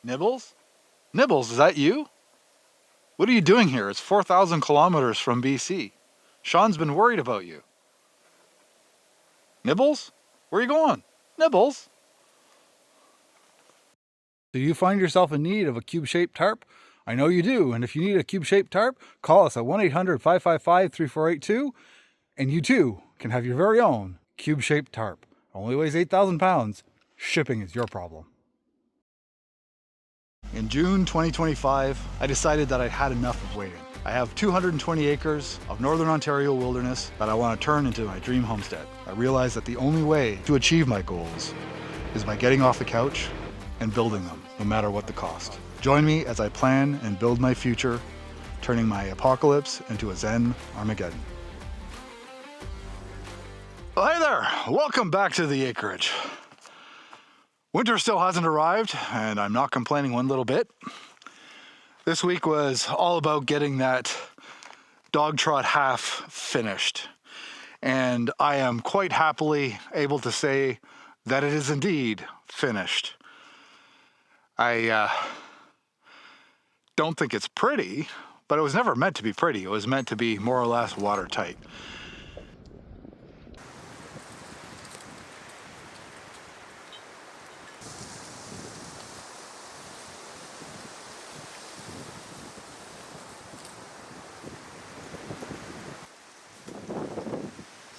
Nibbles? Nibbles, is that you? What are you doing here? It's 4,000 kilometers from BC. Sean's been worried about you. Nibbles? Where are you going? Nibbles? Do you find yourself in need of a cube-shaped tarp? I know you do, and if you need a cube-shaped tarp, call us at 1-800-555-3482, and you too can have your very own cube-shaped tarp. Only weighs 8,000 pounds. Shipping is your problem. In June 2025, I decided that I'd had enough of waiting. I have 220 acres of Northern Ontario wilderness that I want to turn into my dream homestead. I realized that the only way to achieve my goals is by getting off the couch and building them, no matter what the cost. Join me as I plan and build my future, turning my apocalypse into a Zen Armageddon. Well, hey there, welcome back to the acreage. Winter still hasn't arrived, and I'm not complaining one little bit. This week was all about getting that dog trot half finished. And I am quite happily able to say that it is indeed finished. I don't think it's pretty, but it was never meant to be pretty. It was meant to be more or less watertight.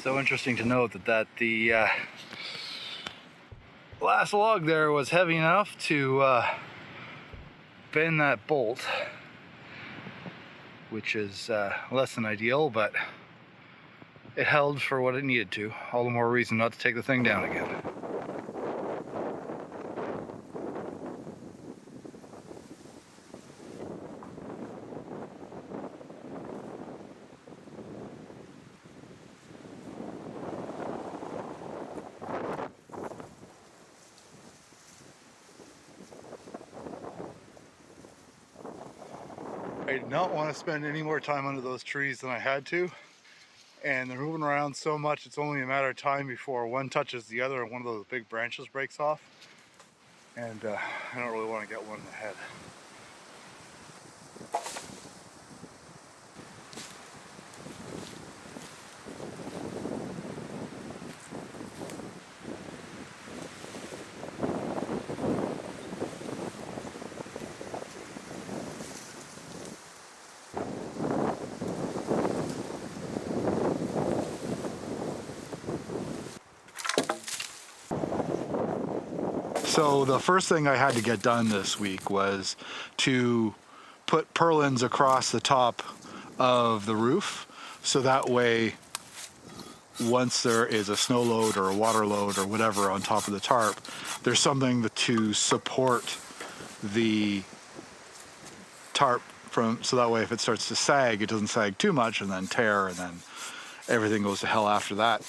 So interesting to note that the last log there was heavy enough to bend that bolt, which is less than ideal, but it held for what it needed to. All the more reason not to take the thing down again. I did not want to spend any more time under those trees than I had to, and they're moving around so much it's only a matter of time before one touches the other and one of those big branches breaks off, and I don't really want to get one in the head. So the first thing I had to get done this week was to put purlins across the top of the roof, so that way once there is a snow load or a water load or whatever on top of the tarp, there's something to support the tarp from, so that way if it starts to sag, it doesn't sag too much and then tear, and then everything goes to hell after that.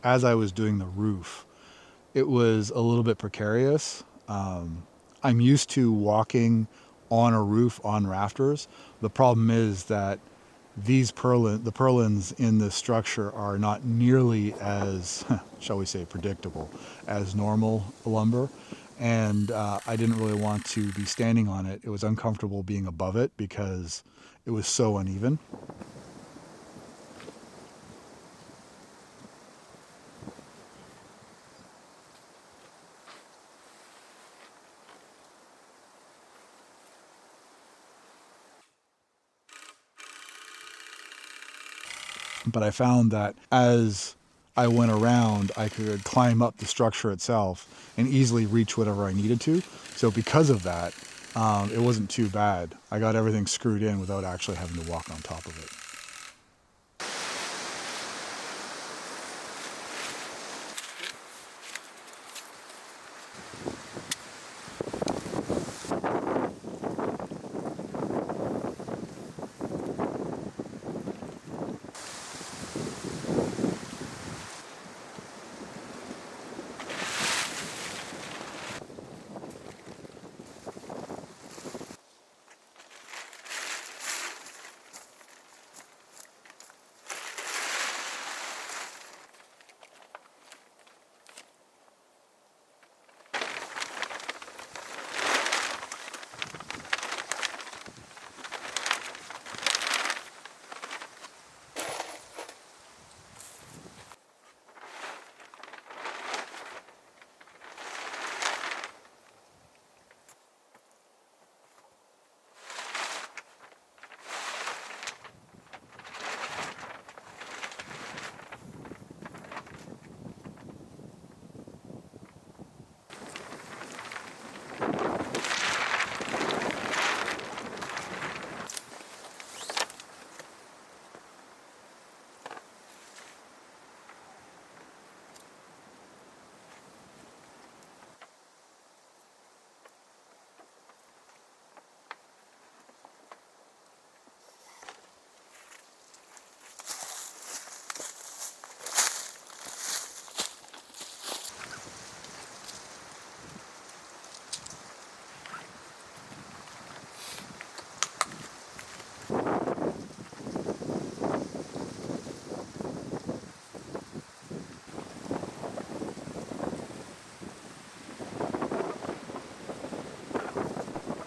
As I was doing the roof, it was a little bit precarious. I'm used to walking on a roof on rafters. The problem is that the purlins in this structure are not nearly as, shall we say, predictable as normal lumber. And I didn't really want to be standing on it. It was uncomfortable being above it because it was so uneven. But I found that as I went around, I could climb up the structure itself and easily reach whatever I needed to. So because of that, it wasn't too bad. I got everything screwed in without actually having to walk on top of it.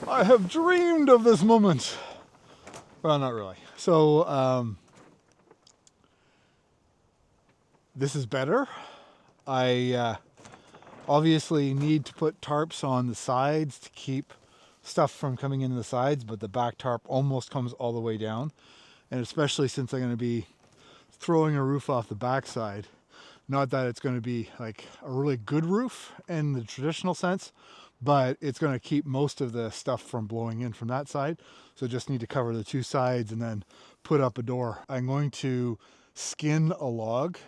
I have dreamed of this moment. Well, not really. So, this is better. I obviously need to put tarps on the sides to keep stuff from coming into the sides, but the back tarp almost comes all the way down. And especially since I'm going to be throwing a roof off the backside, not that it's going to be like a really good roof in the traditional sense, but it's going to keep most of the stuff from blowing in from that side. So just need to cover the two sides and then put up a door. I'm going to skin a log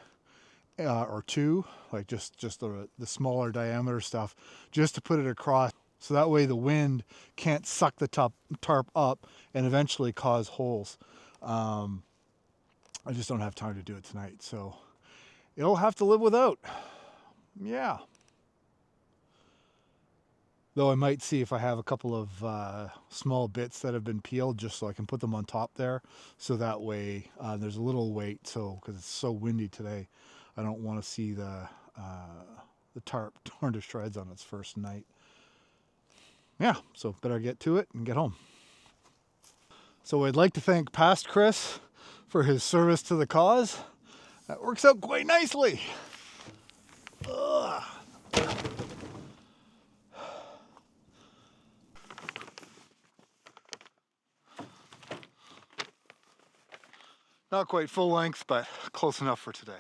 or two, like just the smaller diameter stuff, just to put it across. So that way the wind can't suck the tarp up and eventually cause holes. I just don't have time to do it tonight. So it'll have to live without. Yeah. Though I might see if I have a couple of small bits that have been peeled just so I can put them on top there. So that way there's a little weight. So because it's so windy today, I don't want to see the tarp torn to shreds on its first night. Yeah, so better get to it and get home. So I'd like to thank past Chris for his service to the cause. That works out quite nicely. Ugh. Not quite full length, but close enough for today.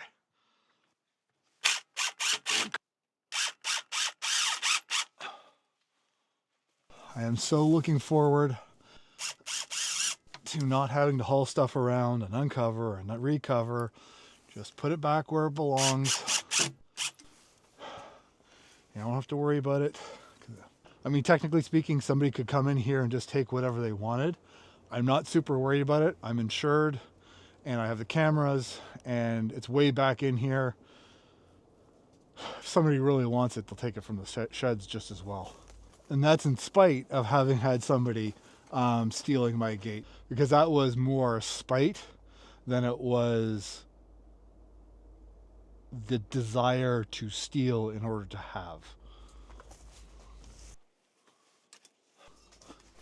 I am so looking forward to not having to haul stuff around and uncover and not recover. Just put it back where it belongs. You don't have to worry about it. I mean, technically speaking, somebody could come in here and just take whatever they wanted. I'm not super worried about it. I'm insured and I have the cameras and it's way back in here. If somebody really wants it, they'll take it from the sheds just as well. And that's in spite of having had somebody stealing my gate, because that was more spite than it was the desire to steal in order to have.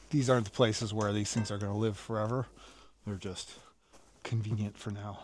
These aren't the places where these things are going to live forever. They're just convenient for now.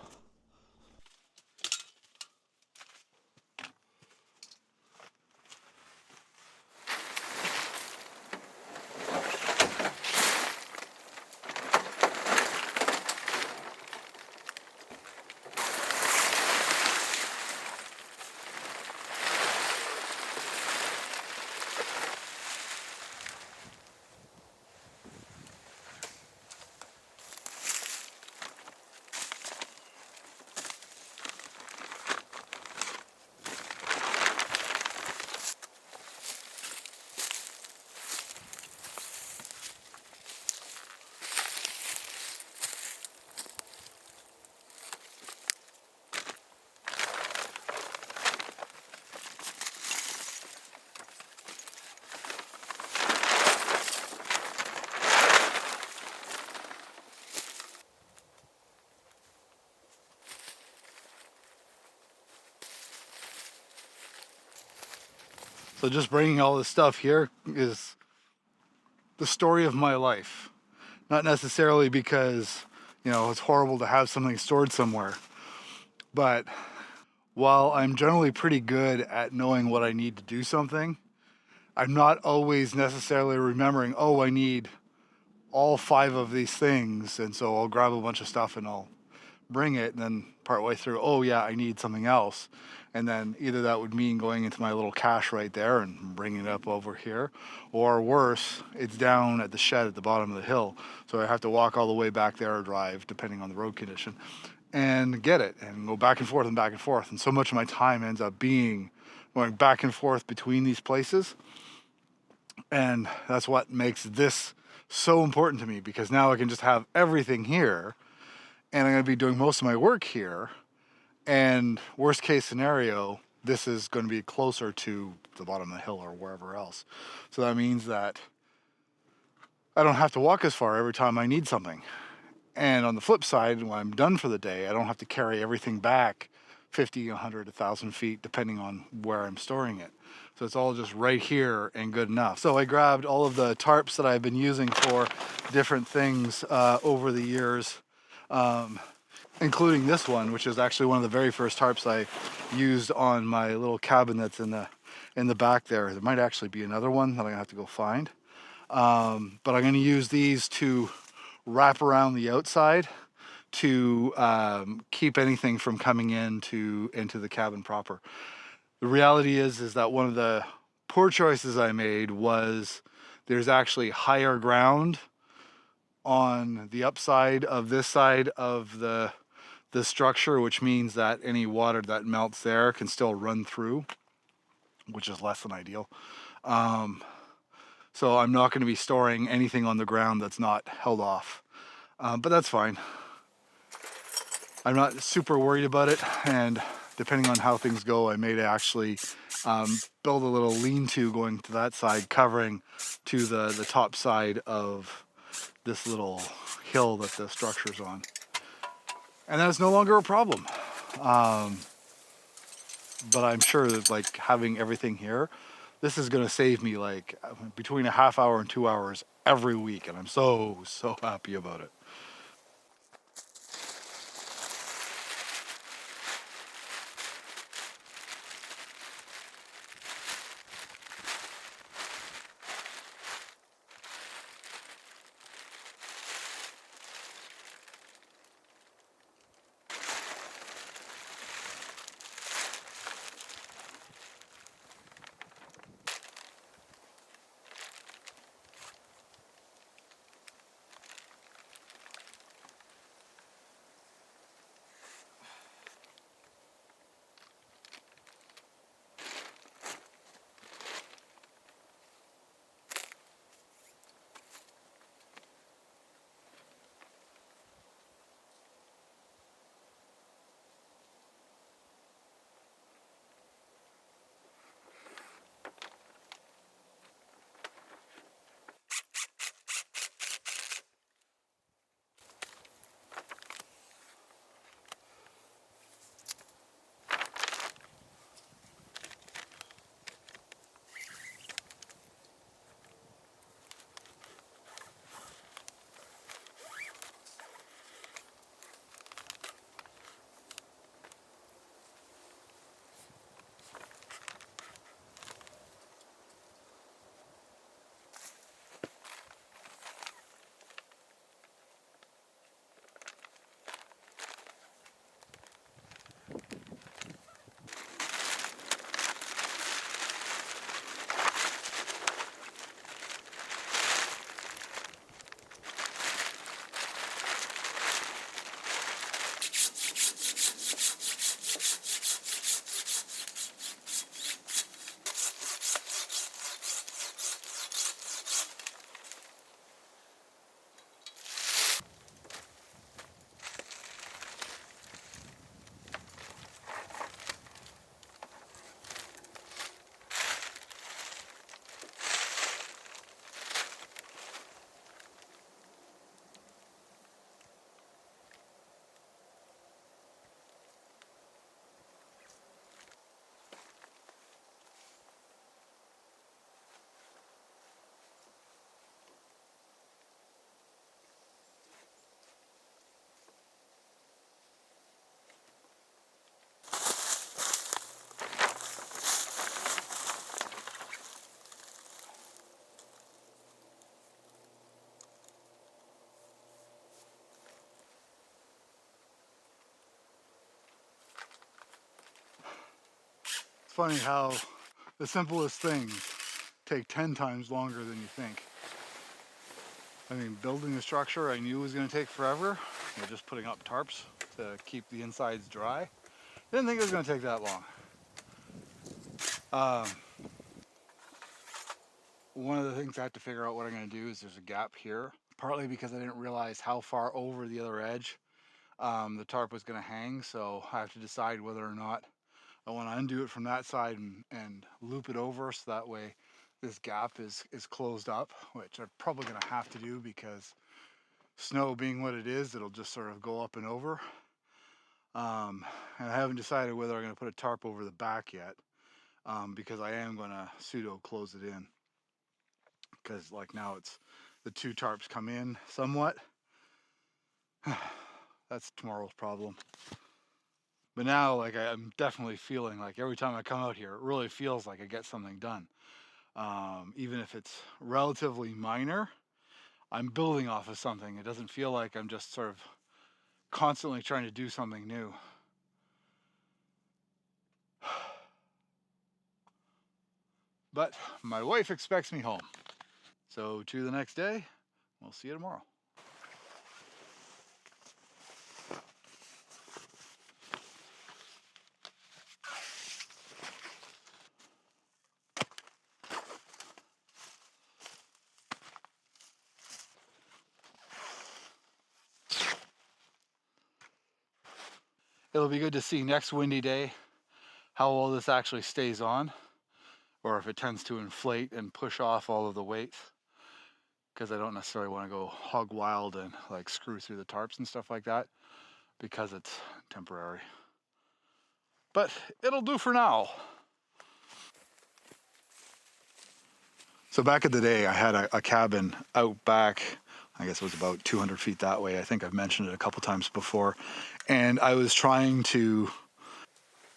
So just bringing all this stuff here is the story of my life. Not necessarily because, it's horrible to have something stored somewhere, but while I'm generally pretty good at knowing what I need to do something, I'm not always necessarily remembering, oh, I need all 5 of these things, and so I'll grab a bunch of stuff and I'll bring it, and then partway through, oh yeah, I need something else. And then either that would mean going into my little cache right there and bringing it up over here, or worse, it's down at the shed at the bottom of the hill, so I have to walk all the way back there or drive, depending on the road condition, and get it, and go back and forth and back and forth. And so much of my time ends up being going back and forth between these places, and that's what makes this so important to me, because now I can just have everything here, and I'm going to be doing most of my work here. And worst case scenario, this is going to be closer to the bottom of the hill or wherever else. So that means that I don't have to walk as far every time I need something. And on the flip side, when I'm done for the day, I don't have to carry everything back 50, 100, 1,000 feet, depending on where I'm storing it. So it's all just right here and good enough. So I grabbed all of the tarps that I've been using for different things over the years, including this one, which is actually one of the very first tarps I used on my little cabin that's in the back there. There might actually be another one that I'm gonna have to go find. But I'm gonna use these to wrap around the outside to keep anything from coming into the cabin proper. The reality is that one of the poor choices I made was there's actually higher ground on the upside of this side of the structure, which means that any water that melts there can still run through, which is less than ideal. So I'm not going to be storing anything on the ground that's not held off, but that's fine. I'm not super worried about it, and depending on how things go, I may actually build a little lean-to going to that side, covering to the top side of this little hill that the structure's on. And that's no longer a problem. But I'm sure that like having everything here, this is going to save me like between a half hour and 2 hours every week. And I'm so happy about it. funny how the simplest things take 10 times longer than you think. I mean, building the structure I knew was going to take forever. Just putting up tarps to keep the insides dry. Didn't think it was going to take that long. One of the things I have to figure out what I'm going to do is there's a gap here, partly because I didn't realize how far over the other edge the tarp was going to hang, so I have to decide whether or not I want to undo it from that side and loop it over so that way this gap is closed up, which I'm probably going to have to do because snow being what it is, it'll just sort of go up and over. And I haven't decided whether I'm going to put a tarp over the back yet, because I am going to pseudo close it in. Because like now it's the two tarps come in somewhat. That's tomorrow's problem. But now, like, I'm definitely feeling like every time I come out here, it really feels like I get something done. Even if it's relatively minor, I'm building off of something. It doesn't feel like I'm just sort of constantly trying to do something new. But my wife expects me home. So to the next day, we'll see you tomorrow. It'll be good to see next windy day how well this actually stays on, or if it tends to inflate and push off all of the weight, because I don't necessarily want to go hog wild and like screw through the tarps and stuff like that, because it's temporary. But it'll do for now. So back in the day, I had a cabin out back. I guess it was about 200 feet that way. I think I've mentioned it a couple times before. And I was trying to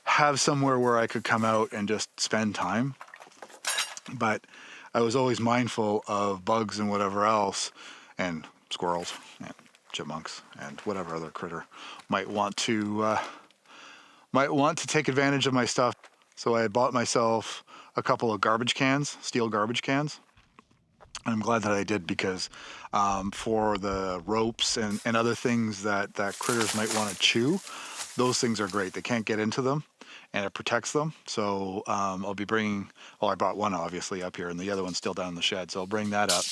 have somewhere where I could come out and just spend time. But I was always mindful of bugs and whatever else, and squirrels and chipmunks and whatever other critter might want to take advantage of my stuff. So I bought myself a couple of garbage cans, steel garbage cans. I'm glad that I did because for the ropes and other things that critters might want to chew, those things are great. They can't get into them and it protects them. So I'll be bringing, well, I brought one obviously up here and the other one's still down in the shed. So I'll bring that up.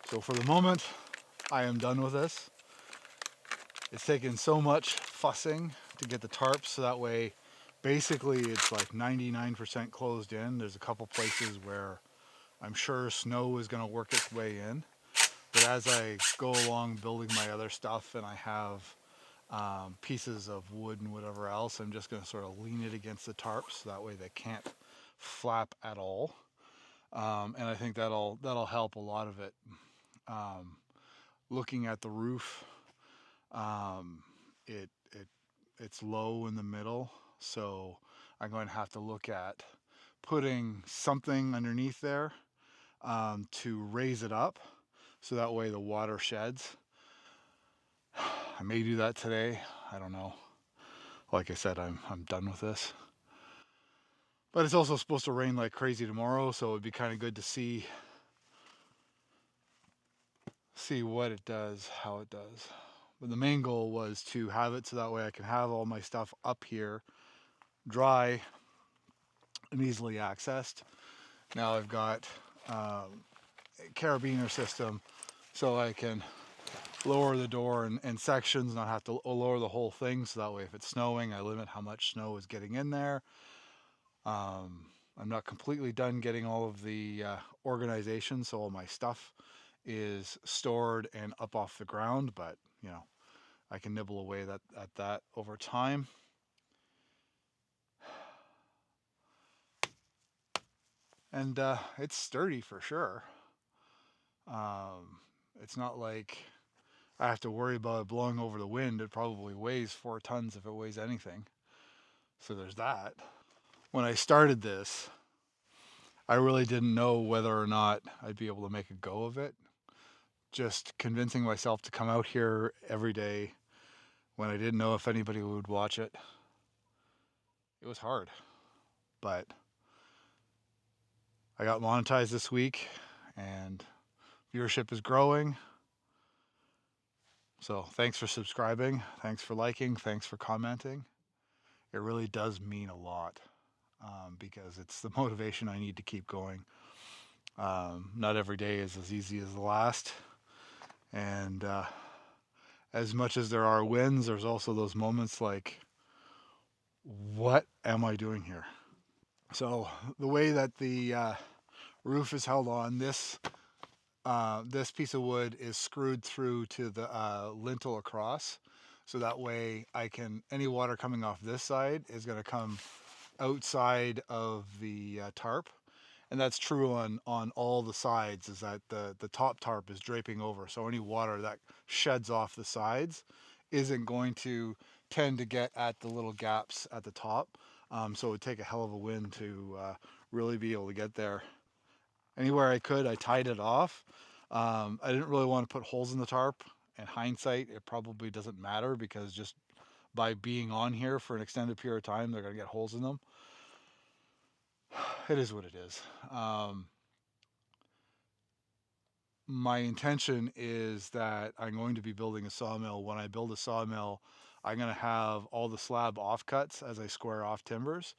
So for the moment, I am done with this. It's taken so much fussing to get the tarps, so that way basically it's like 99% closed in. There's a couple places where I'm sure snow is going to work its way in. But as I go along building my other stuff and I have pieces of wood and whatever else, I'm just going to sort of lean it against the tarps, so that way they can't flap at all. And I think that'll help a lot of it. Looking at the roof, it's low in the middle, so I'm going to have to look at putting something underneath there to raise it up, so that way the water sheds. I may do that today. I don't know. Like I said, I'm done with this. But it's also supposed to rain like crazy tomorrow, so it'd be kind of good to see what it does, how it does. But the main goal was to have it so that way I can have all my stuff up here, dry and easily accessed. Now I've got a carabiner system, so I can lower the door in sections, not have to lower the whole thing, so that way if it's snowing, I limit how much snow is getting in there. I'm not completely done getting all of the organization, so all my stuff is stored and up off the ground, but you know, I can nibble away at that over time. And it's sturdy for sure. It's not like I have to worry about it blowing over the wind. It probably weighs 4 tons if it weighs anything. So there's that. When I started this, I really didn't know whether or not I'd be able to make a go of it. Just convincing myself to come out here every day when I didn't know if anybody would watch it. It was hard, but I got monetized this week and viewership is growing. So thanks for subscribing, thanks for liking, thanks for commenting. It really does mean a lot because it's the motivation I need to keep going. Not every day is as easy as the last. And as much as there are wins, there's also those moments like, what am I doing here? So the way that the roof is held on, this piece of wood is screwed through to the lintel across, so that way any water coming off this side is going to come outside of the tarp. And that's true on all the sides, is that the top tarp is draping over, so any water that sheds off the sides isn't going to tend to get at the little gaps at the top. So it would take a hell of a wind to really be able to get there. Anywhere I could, I tied it off. I didn't really want to put holes in the tarp. In hindsight, it probably doesn't matter, because just by being on here for an extended period of time, they're going to get holes in them. It is what it is. My intention is that I'm going to be building a sawmill. When I build a sawmill, I'm going to have all the slab offcuts as I square off timbers,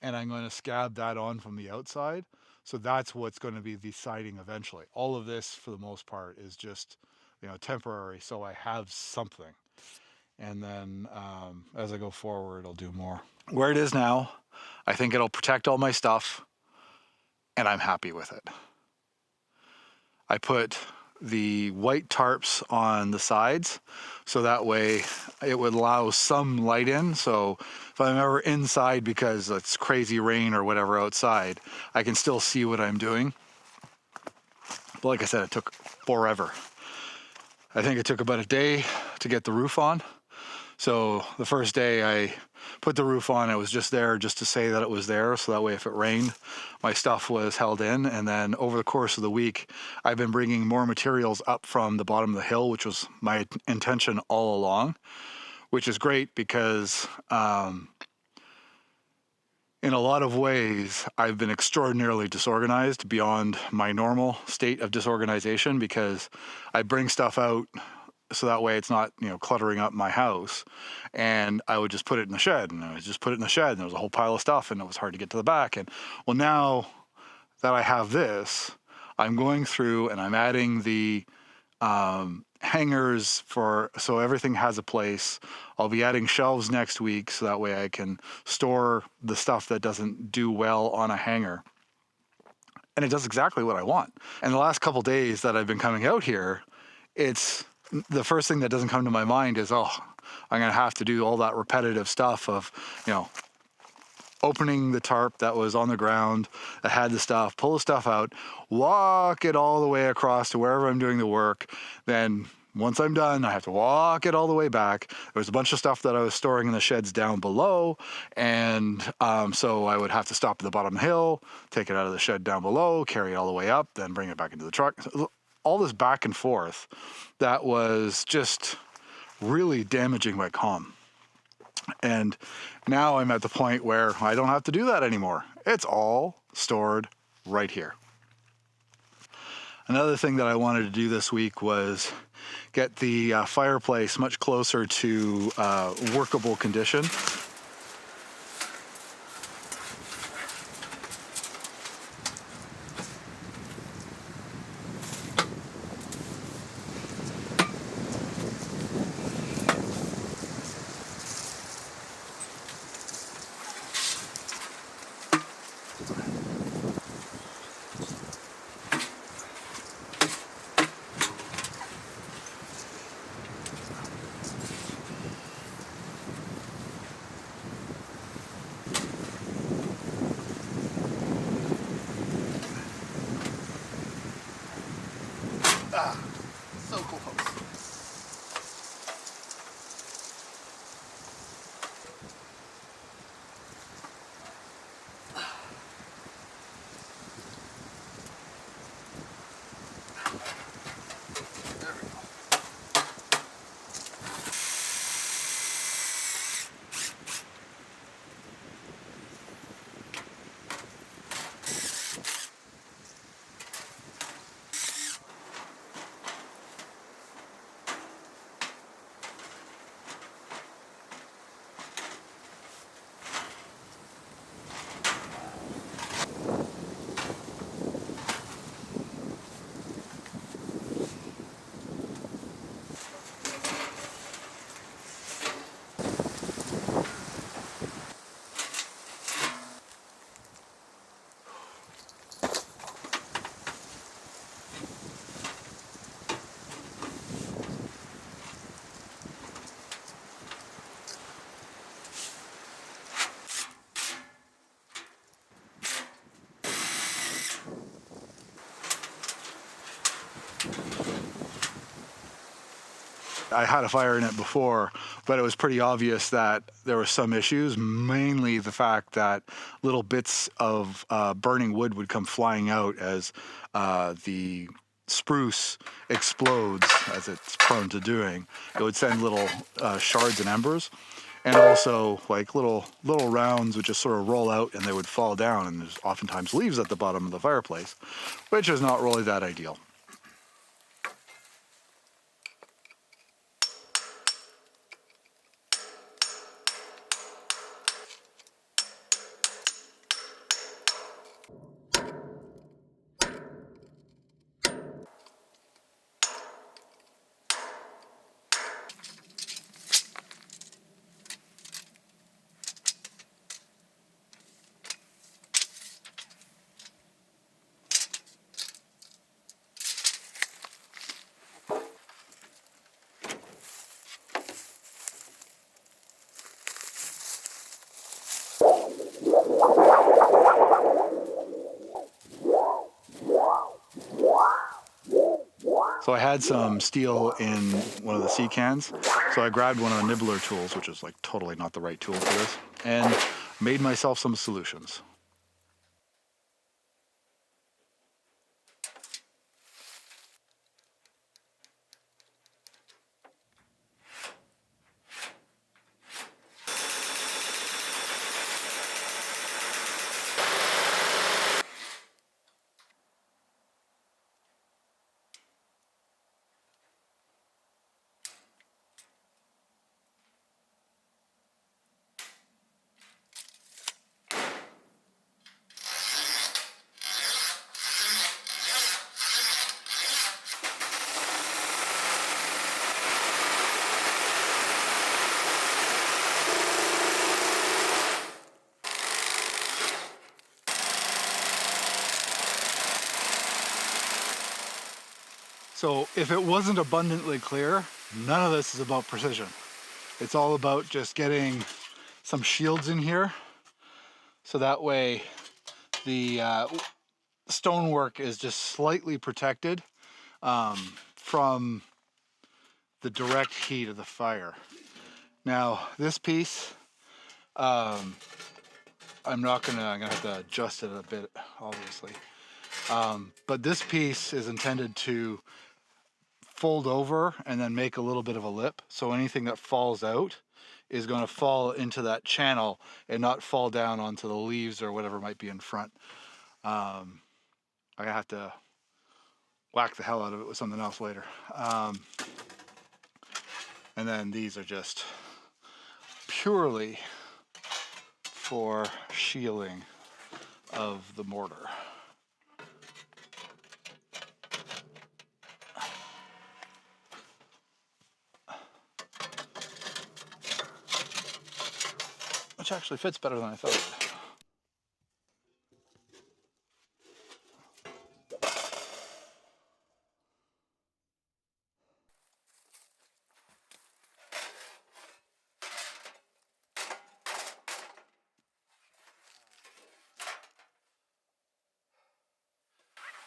and I'm going to scab that on from the outside. So that's what's going to be the siding eventually. All of this, for the most part, is just, temporary, so I have something. And then as I go forward, I'll do more. Where it is now, I think it'll protect all my stuff, and I'm happy with it. I put the white tarps on the sides, so that way it would allow some light in. So if I'm ever inside because it's crazy rain or whatever outside, I can still see what I'm doing. But like I said, it took forever. I think it took about a day to get the roof on. So the first day I put the roof on, it was just there just to say that it was there, so that way if it rained, my stuff was held in. And then over the course of the week, I've been bringing more materials up from the bottom of the hill, which was my intention all along, which is great because in a lot of ways, I've been extraordinarily disorganized beyond my normal state of disorganization, because I bring stuff out so that way it's not, cluttering up my house. And I would just put it in the shed, and I would just put it in the shed, and there was a whole pile of stuff, and it was hard to get to the back. And well, now that I have this, I'm going through and I'm adding the hangers so everything has a place. I'll be adding shelves next week so that way I can store the stuff that doesn't do well on a hanger. And it does exactly what I want. And the last couple days that I've been coming out here, it's the first thing that doesn't come to my mind is, oh, I'm going to have to do all that repetitive stuff of, opening the tarp that was on the ground that had the stuff, pull the stuff out, walk it all the way across to wherever I'm doing the work. Then once I'm done, I have to walk it all the way back. There was a bunch of stuff that I was storing in the sheds down below. And so I would have to stop at the bottom of the hill, take it out of the shed down below, carry it all the way up, then bring it back into the truck. All this back and forth that was just really damaging my comm. And now I'm at the point where I don't have to do that anymore. It's all stored right here. Another thing that I wanted to do this week was get the fireplace much closer to workable condition. So close. There we go. I had a fire in it before, but it was pretty obvious that there were some issues, mainly the fact that little bits of burning wood would come flying out as the spruce explodes, as it's prone to doing. It would send little shards and embers, and also like little rounds would just sort of roll out and they would fall down, and there's oftentimes leaves at the bottom of the fireplace, which is not really that ideal. So I had some steel in one of the sea cans, so I grabbed one of the nibbler tools, which is like totally not the right tool for this, and made myself some solutions. So if it wasn't abundantly clear, none of this is about precision. It's all about just getting some shields in here, so that way the stonework is just slightly protected from the direct heat of the fire. Now this piece, I'm gonna have to adjust it a bit, obviously. But this piece is intended to fold over and then make a little bit of a lip, so anything that falls out is going to fall into that channel and not fall down onto the leaves or whatever might be in front. I'm gonna have to whack the hell out of it with something else later. And then these are just purely for shielding of the mortar. Which actually fits better than I thought it would.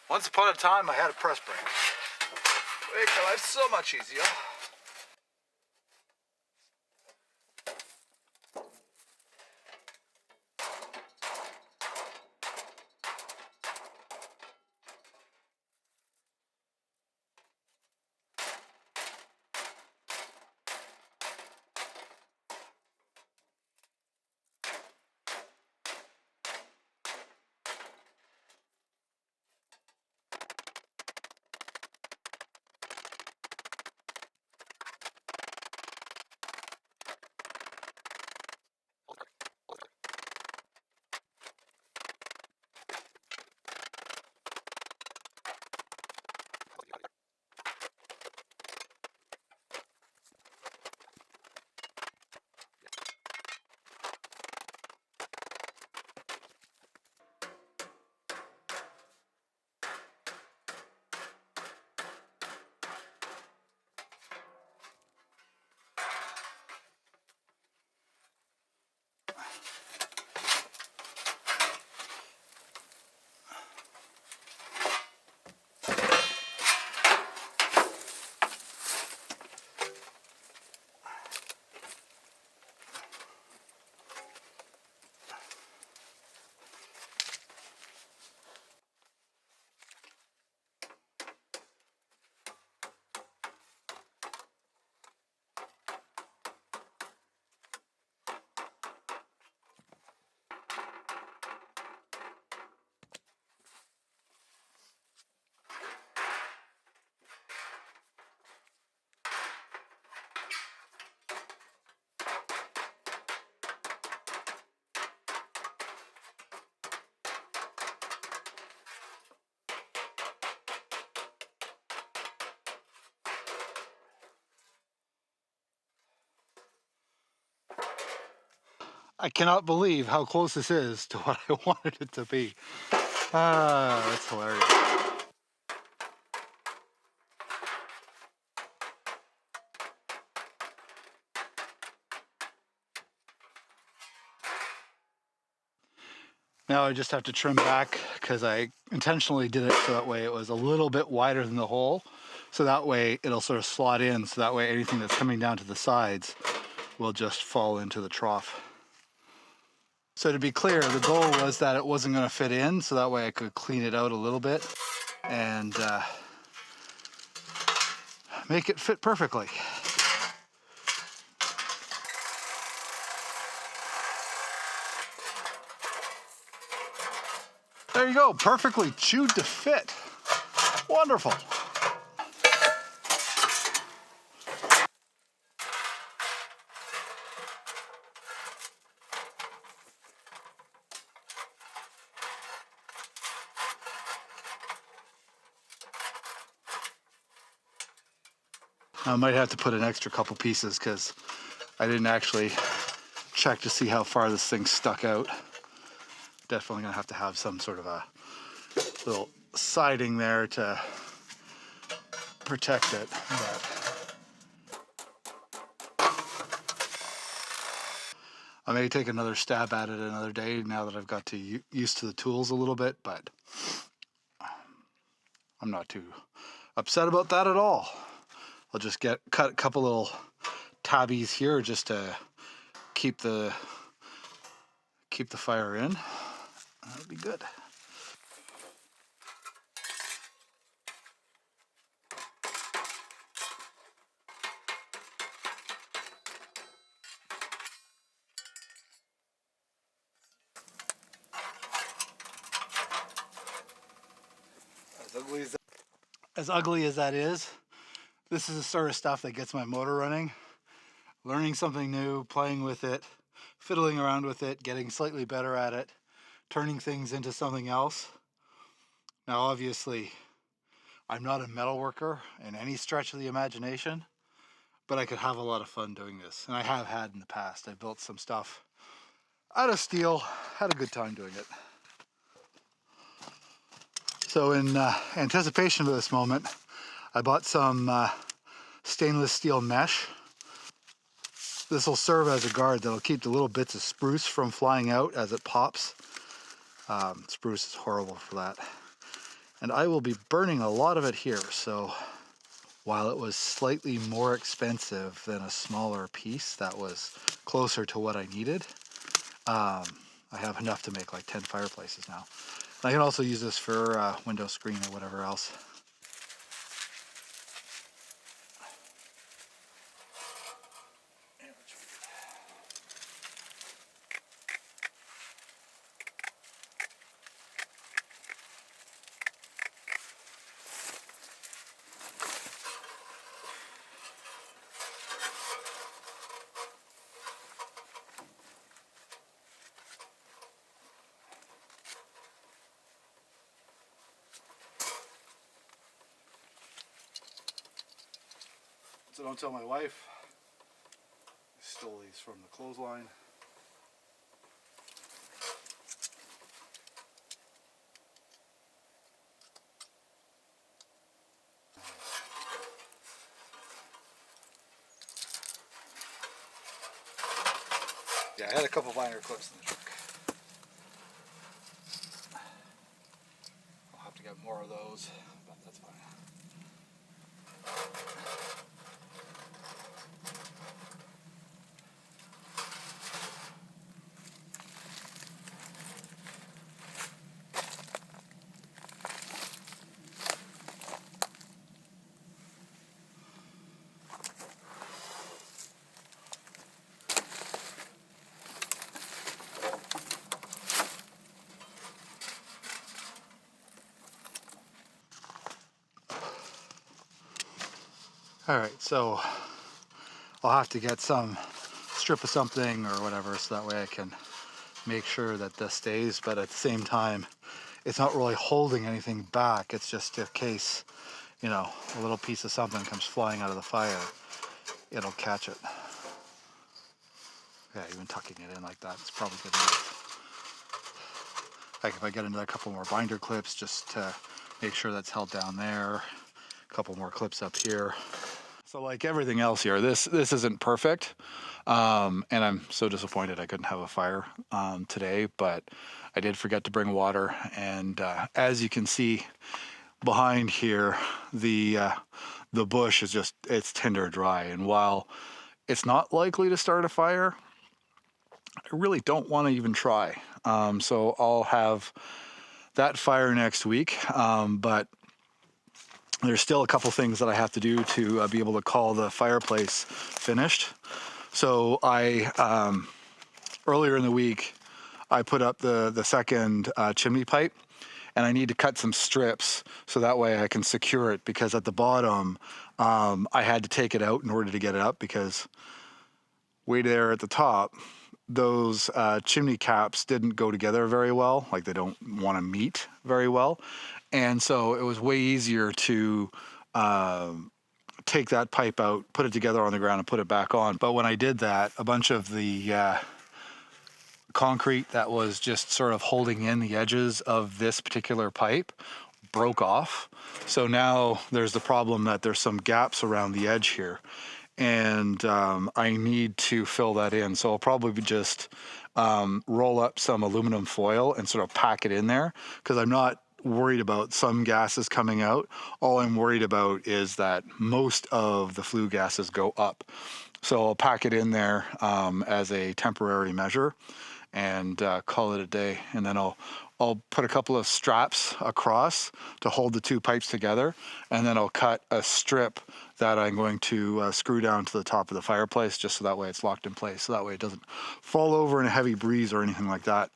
Once upon a time, I had a press brake. Make my life so much easier. I cannot believe how close this is to what I wanted it to be. That's hilarious. Now I just have to trim back because I intentionally did it so that way it was a little bit wider than the hole. So that way it'll sort of slot in, so that way anything that's coming down to the sides will just fall into the trough. So to be clear, the goal was that it wasn't going to fit in, so that way I could clean it out a little bit and make it fit perfectly. There you go, perfectly chewed to fit. Wonderful. I might have to put an extra couple pieces because I didn't actually check to see how far this thing stuck out. Definitely gonna have to have some sort of a little siding there to protect it. But I may take another stab at it another day now that I've got to used to the tools a little bit, but I'm not too upset about that at all. I'll just cut a couple little tabbies here just to keep the fire in. That'll be good. As ugly as that is, this is the sort of stuff that gets my motor running. Learning something new, playing with it, fiddling around with it, getting slightly better at it, turning things into something else. Now obviously, I'm not a metal worker in any stretch of the imagination, but I could have a lot of fun doing this, and I have had in the past. I built some stuff out of steel, had a good time doing it. So in anticipation of this moment, I bought some stainless steel mesh. This will serve as a guard that'll keep the little bits of spruce from flying out as it pops. Spruce is horrible for that. And I will be burning a lot of it here, so while it was slightly more expensive than a smaller piece that was closer to what I needed, I have enough to make like 10 fireplaces now. I can also use this for window screen or whatever else. So don't tell my wife. I stole these from the clothesline. Yeah, I had a couple liner clips in the truck. I'll have to get more of those, but that's fine. All right, so I'll have to get some strip of something or whatever so that way I can make sure that this stays, but at the same time, it's not really holding anything back. It's just in case, you know, a little piece of something comes flying out of the fire, it'll catch it. Yeah, even tucking it in like that is probably good enough. Like if I get another couple more binder clips just to make sure that's held down there, a couple more clips up here. So like everything else here, this isn't perfect, and I'm so disappointed I couldn't have a fire today, but I did forget to bring water, and as you can see behind here, the bush is just, it's tinder dry, and while it's not likely to start a fire, I really don't want to even try. So I'll have that fire next week, but there's still a couple things that I have to do to be able to call the fireplace finished. So I, earlier in the week, I put up the second chimney pipe, and I need to cut some strips so that way I can secure it, because at the bottom, I had to take it out in order to get it up, because way there at the top, those chimney caps didn't go together very well, like they don't want to meet very well. And so it was way easier to take that pipe out, put it together on the ground, and put it back on. But when I did that, a bunch of the concrete that was just sort of holding in the edges of this particular pipe broke off. So now there's the problem that there's some gaps around the edge here, and I need to fill that in. So I'll probably just roll up some aluminum foil and sort of pack it in there, because I'm not worried about some gases coming out. All I'm worried about is that most of the flue gases go up. So I'll pack it in there as a temporary measure and call it a day. And then I'll put a couple of straps across to hold the two pipes together, and then I'll cut a strip that I'm going to screw down to the top of the fireplace, just so that way it's locked in place, so that way it doesn't fall over in a heavy breeze or anything like that.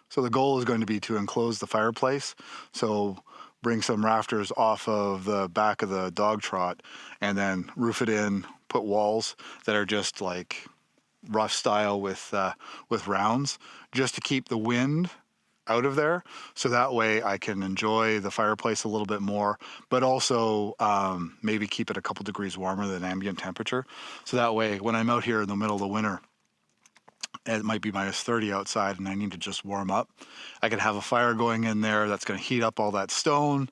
So the goal is going to be to enclose the fireplace. So bring some rafters off of the back of the dog trot and then roof it in, put walls that are just like rough style with rounds, just to keep the wind out of there, so that way I can enjoy the fireplace a little bit more, but also maybe keep it a couple degrees warmer than ambient temperature. So that way when I'm out here in the middle of the winter, it might be minus 30 outside and I need to just warm up, I can have a fire going in there that's going to heat up all that stone,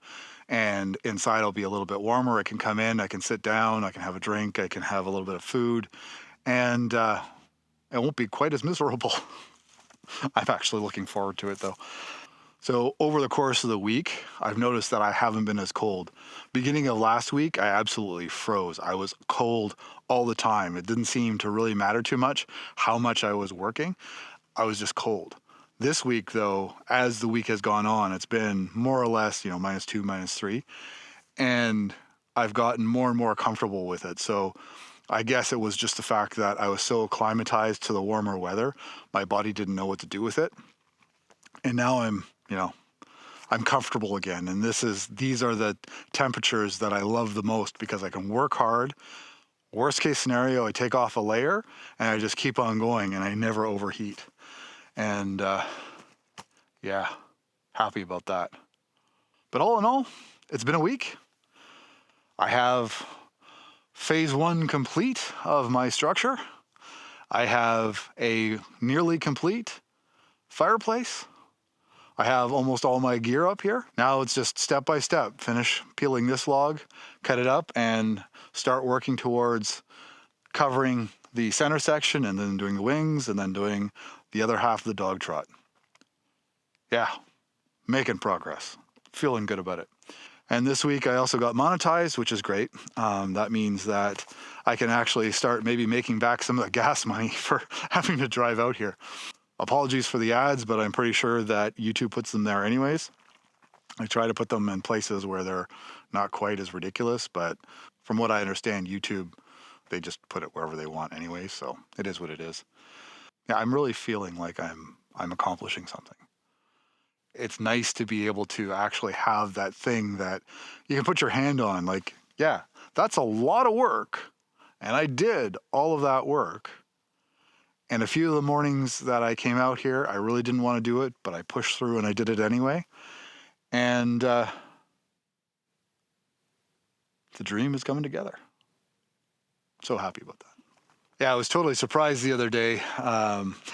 and inside will be a little bit warmer. I can come in, I can sit down, I can have a drink, I can have a little bit of food, and it won't be quite as miserable. I'm actually looking forward to it though. So over the course of the week, I've noticed that I haven't been as cold. Beginning of last week, I absolutely froze. I was cold all the time. It didn't seem to really matter too much how much I was working. I was just cold. This week though, as the week has gone on, it's been more or less, minus 2, minus 3. And I've gotten more and more comfortable with it. So I guess it was just the fact that I was so acclimatized to the warmer weather, my body didn't know what to do with it. And now I'm comfortable again. And these are the temperatures that I love the most, because I can work hard. Worst case scenario, I take off a layer and I just keep on going and I never overheat. And yeah, happy about that. But all in all, it's been a week. I have phase 1 complete of my structure. I have a nearly complete fireplace. I have almost all my gear up here. Now it's just step by step, finish peeling this log, cut it up, and start working towards covering the center section, and then doing the wings, and then doing the other half of the dog trot. Yeah, making progress. Feeling good about it. And this week I also got monetized, which is great. That means that I can actually start maybe making back some of the gas money for having to drive out here. Apologies for the ads, but I'm pretty sure that YouTube puts them there anyways. I try to put them in places where they're not quite as ridiculous, but from what I understand, YouTube, they just put it wherever they want anyway, so it is what it is. Yeah, I'm really feeling like I'm accomplishing something. It's nice to be able to actually have that thing that you can put your hand on. Like, yeah, that's a lot of work, and I did all of that work. And a few of the mornings that I came out here, I really didn't want to do it, but I pushed through and I did it anyway. And the dream is coming together. So happy about that. Yeah, I was totally surprised the other day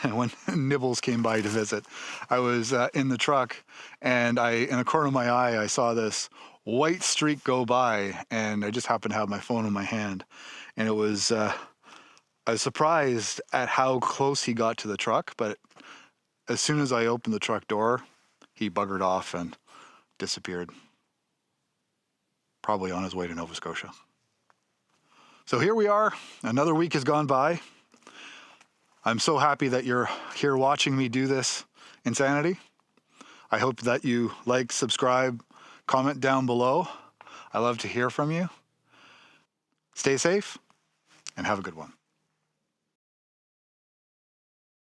when Nibbles came by to visit. I was in the truck, and in the corner of my eye, I saw this white streak go by, and I just happened to have my phone in my hand. And it was... I was surprised at how close he got to the truck, but as soon as I opened the truck door, he buggered off and disappeared. Probably on his way to Nova Scotia. So here we are. Another week has gone by. I'm so happy that you're here watching me do this insanity. I hope that you like, subscribe, comment down below. I love to hear from you. Stay safe and have a good one.